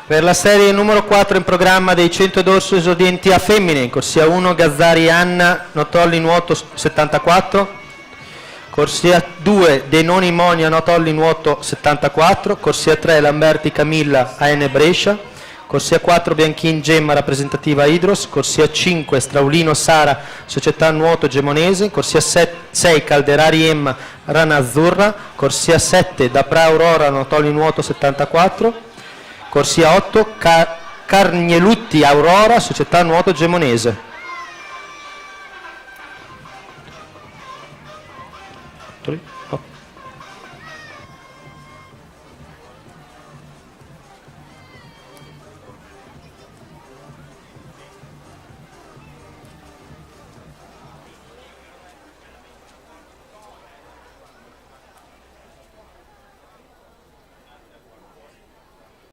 Per la serie numero 4 in programma dei 100 dorso esordienti a femmine, in corsia 1 Gazzari Anna, Notolli nuoto 74, corsia 2 Denoni Monia, Notolli nuoto 74, corsia 3 Lamberti Camilla, AN Brescia, corsia 4 Bianchin Gemma, rappresentativa Idros, corsia 5 Straulino Sara, società nuoto gemonese, corsia 6 Calderari Emma, Rana Azzurra, corsia 7 Dapra Aurora, Notolli nuoto 74, corsia 8 Carnielutti Aurora, società nuoto gemonese.